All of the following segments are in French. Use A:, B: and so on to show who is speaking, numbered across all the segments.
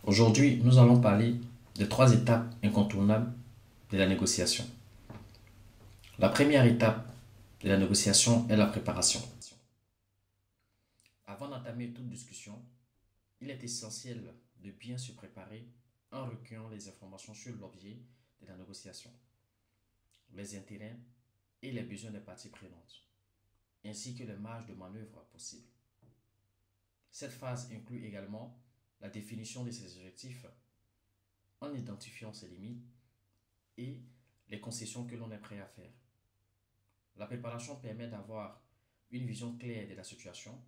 A: Aujourd'hui, nous allons parler de trois étapes incontournables de la négociation. La première étape de la négociation est la préparation. Avant d'entamer toute discussion, il est essentiel de bien se préparer en recueillant les informations sur l'objet de la négociation, les intérêts et les besoins des parties prenantes, ainsi que les marges de manœuvre possibles. Cette phase inclut également la définition de ses objectifs en identifiant ses limites et les concessions que l'on est prêt à faire. La préparation permet d'avoir une vision claire de la situation,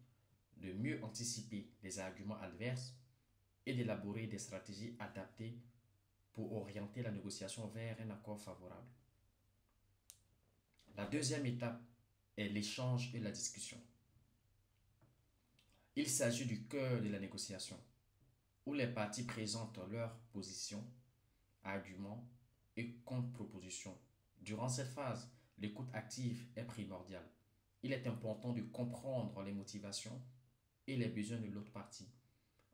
A: de mieux anticiper les arguments adverses et d'élaborer des stratégies adaptées pour orienter la négociation vers un accord favorable. La deuxième étape est l'échange et la discussion. Il s'agit du cœur de la négociation, où les parties présentent leurs positions, arguments et contre-propositions. Durant cette phase, l'écoute active est primordiale. Il est important de comprendre les motivations et les besoins de l'autre partie,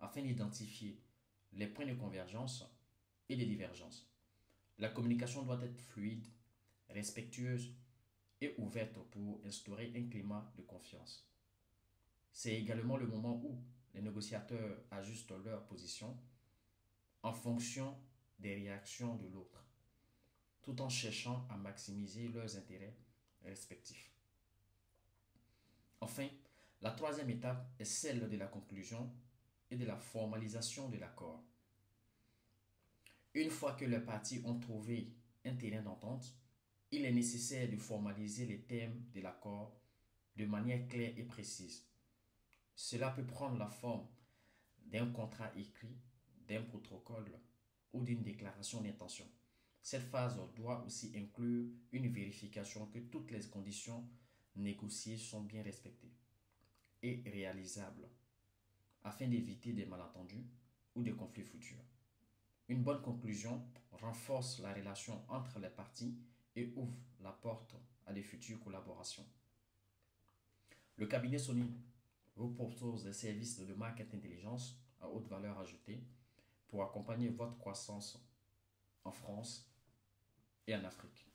A: afin d'identifier les points de convergence et de divergence. La communication doit être fluide, respectueuse et ouverte pour instaurer un climat de confiance. C'est également le moment où les négociateurs ajustent leur position en fonction des réactions de l'autre, tout en cherchant à maximiser leurs intérêts respectifs. Enfin, la troisième étape est celle de la conclusion et de la formalisation de l'accord. Une fois que les parties ont trouvé un terrain d'entente, il est nécessaire de formaliser les termes de l'accord de manière claire et précise. Cela peut prendre la forme d'un contrat écrit, d'un protocole ou d'une déclaration d'intention. Cette phase doit aussi inclure une vérification que toutes les conditions négociées sont bien respectées et réalisables afin d'éviter des malentendus ou des conflits futurs. Une bonne conclusion renforce la relation entre les parties et ouvre la porte à de futures collaborations. Le cabinet Sony vous propose des services de marketing intelligence à haute valeur ajoutée pour accompagner votre croissance en France et en Afrique.